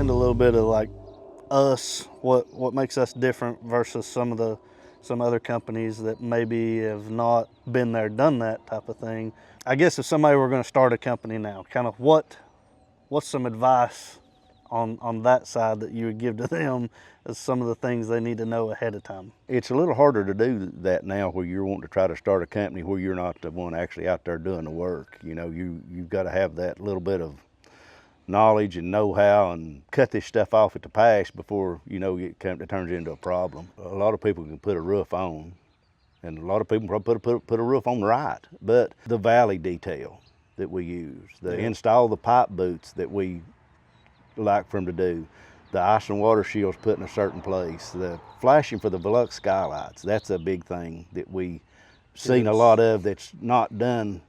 into a little bit of like us, what makes us different versus some other companies that maybe have not been there, done that type of thing. I guess if somebody were going to start a company now, kind of what's some advice on that side that you would give to them as some of the things they need to know ahead of time? It's a little harder to do that now where you're wanting to try to start a company where you're not the one actually out there doing the work. You know, you've got to have that little bit of knowledge and know-how and cut this stuff off at the pass before, you know, it turns into a problem. A lot of people can put a roof on, and a lot of people probably put a roof on right, but the valley detail that we use, install the pipe boots that we like for them to do, the ice and water shields put in a certain place, the flashing for the Velux skylights, that's a big thing that we seen a lot of that's not done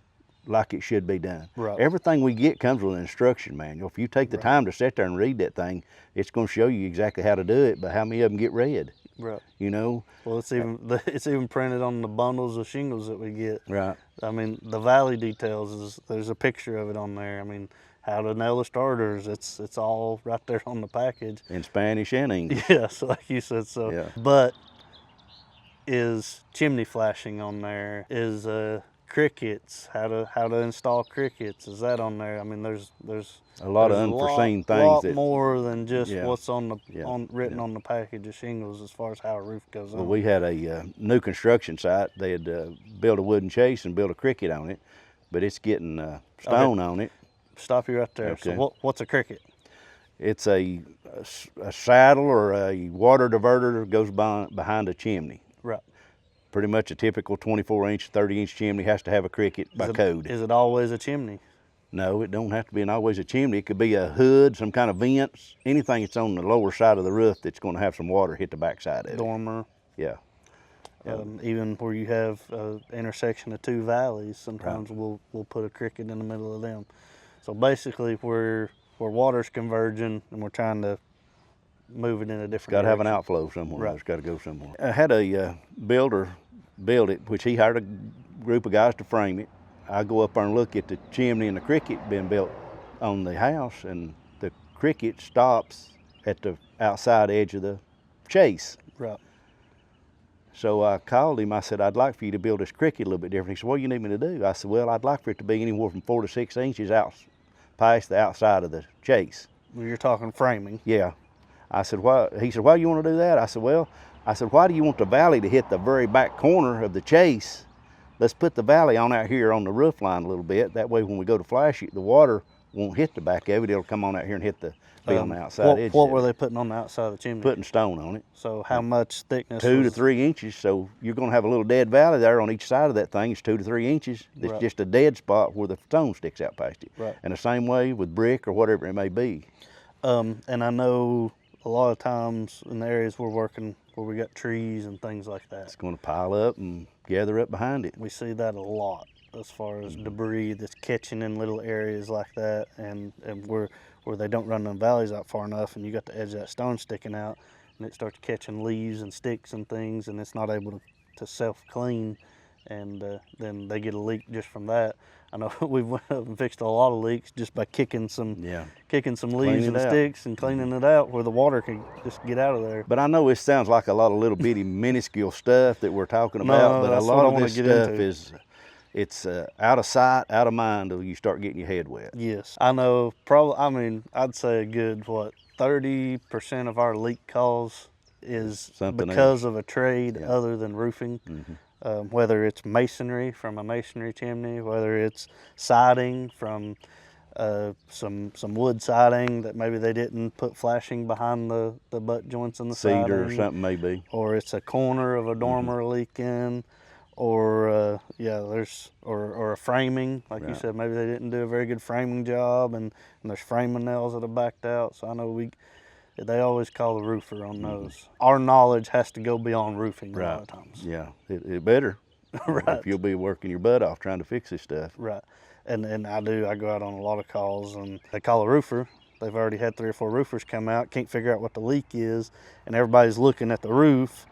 like it should be done. Right. Everything we get comes with an instruction manual. If you take the time to sit there and read that thing, it's going to show you exactly how to do it, but how many of them get read? Right. You know? Well, it's even printed on the bundles of shingles that we get. Right. I mean, the valley details, there's a picture of it on there. I mean, how to nail the starters, it's all right there on the package. In Spanish and English. Yes, like you said, so. Yeah. But is chimney flashing on there? Is crickets, how to install crickets, is that on there? I mean, there's a lot of unforeseen things. A lot more than just what's on the written on the package of shingles as far as how a roof goes on. Well, we had a new construction site. They had built a wooden chase and built a cricket on it, but it's getting stone on it. Stop you right there. Okay. So what's a cricket? It's a saddle or a water diverter that goes behind a chimney. Right. Pretty much a typical 24-inch, 30-inch chimney has to have a cricket by code. Is it always a chimney? No, it don't have to be always a chimney. It could be a hood, some kind of vents, anything that's on the lower side of the roof that's going to have some water hit the backside of it. Dormer. Yeah. Even where you have intersection of two valleys, sometimes we'll put a cricket in the middle of them. So basically, where water's converging and we're trying to move it in a different direction. Got to have an outflow somewhere. Right. It's got to go somewhere. I had a builder build it, which he hired a group of guys to frame it. I go up there and look at the chimney and the cricket being built on the house, and the cricket stops at the outside edge of the chase. Right. So I called him. I said, I'd like for you to build this cricket a little bit different. He said, what do you need me to do? I said, well, I'd like for it to be anywhere from 4 to 6 inches out past the outside of the chase. Well, you're talking framing. Yeah. I said, why? He said, why do you want to do that? I said, well, why do you want the valley to hit the very back corner of the chase? Let's put the valley on out here on the roof line a little bit. That way when we go to flash it, the water won't hit the back of it. It'll come on out here and be on the outside edge. What were they putting on the outside of the chimney? Putting stone on it. So how much thickness? 2 to 3 inches. So you're going to have a little dead valley there on each side of that thing. It's 2 to 3 inches. It's just a dead spot where the stone sticks out past it. Right. And the same way with brick or whatever it may be. And I know a lot of times in the areas we're working where we got trees and things like that, It's going to pile up and gather up behind it. we see that a lot as far as debris that's catching in little areas like that, and where they don't run them valleys out far enough, and you got the edge of that stone sticking out, and it starts catching leaves and sticks and things, and it's not able to self-clean, and then they get a leak just from that. I know we've went up and fixed a lot of leaks just by kicking some leaves and sticks and cleaning it out where the water can just get out of there. But I know it sounds like a lot of little bitty minuscule stuff that we're talking about, but a lot of this stuff it's out of sight, out of mind until you start getting your head wet. Yes, I know. Probably, I mean, I'd say a good 30% of our leak calls is Something because else. of a trade other than roofing. Whether it's masonry from a masonry chimney, whether it's siding from some wood siding that maybe they didn't put flashing behind the butt joints in the Cedar siding, or something maybe. or it's a corner of a dormer leaking, or or a framing, like you said, maybe they didn't do a very good framing job, and there's framing nails that are backed out. So I know they always call the roofer on those. Our knowledge has to go beyond roofing a lot of times. Yeah, it better. Right. If you'll be working your butt off trying to fix this stuff. Right. And I go out on a lot of calls, and they call a roofer. They've already had 3 or 4 roofers come out, can't figure out what the leak is, and everybody's looking at the roof,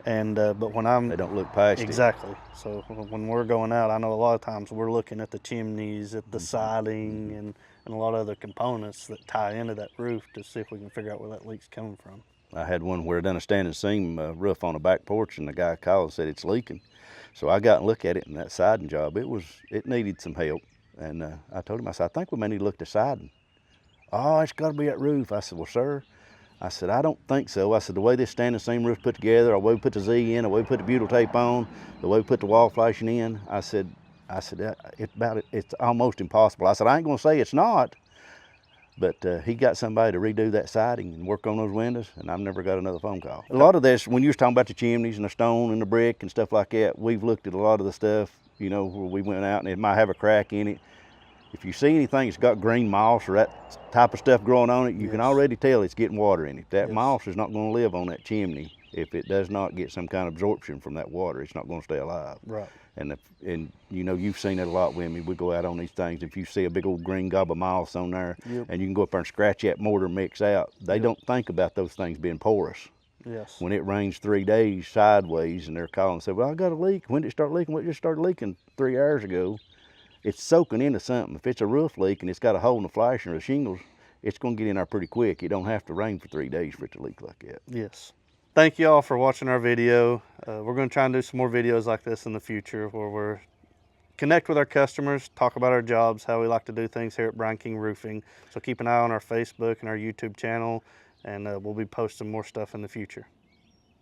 And but when I'm They don't look past it. exactly, so when we're going out, I know a lot of times we're looking at the chimneys, at the siding, and a lot of other components that tie into that roof to see if we can figure out where that leak's coming from. I had one where I done a standing seam roof on a back porch, and the guy called and said it's leaking. So I got and looked at it, and that siding job, it needed some help. And I told him, I said, I think we may need to look at the siding. Oh, it's got to be that roof. I said, well, sir, I said, I don't think so. I said, the way this standing seam roof put together, the way we put the Z in, the way we put the butyl tape on, the way we put the wall flashing in, I said, it's almost impossible. I said, I ain't gonna say it's not, but he got somebody to redo that siding and work on those windows, and I've never got another phone call. A lot of this, when you was talking about the chimneys and the stone and the brick and stuff like that, we've looked at a lot of the stuff, you know, where we went out and it might have a crack in it. If you see anything that's got green moss or that type of stuff growing on it, you can already tell it's getting water in it. That moss is not going to live on that chimney if it does not get some kind of absorption from that water. It's not going to stay alive. Right. And you know, you've seen it a lot with me. We go out on these things. If you see a big old green gob of moss on there, and you can go up there and scratch that mortar mix out, they don't think about those things being porous. Yes. When it rains 3 days sideways and they're calling and say, well, I got a leak. When did it start leaking? Well, it just started leaking 3 hours ago. It's soaking into something. If it's a roof leak and it's got a hole in the flashing or the shingles, it's going to get in there pretty quick. It don't have to rain for 3 days for it to leak like that. Yes. Thank you all for watching our video. We're going to try and do some more videos like this in the future where we're connect with our customers, talk about our jobs, how we like to do things here at Bryan King Roofing. So keep an eye on our Facebook and our YouTube channel, and we'll be posting more stuff in the future.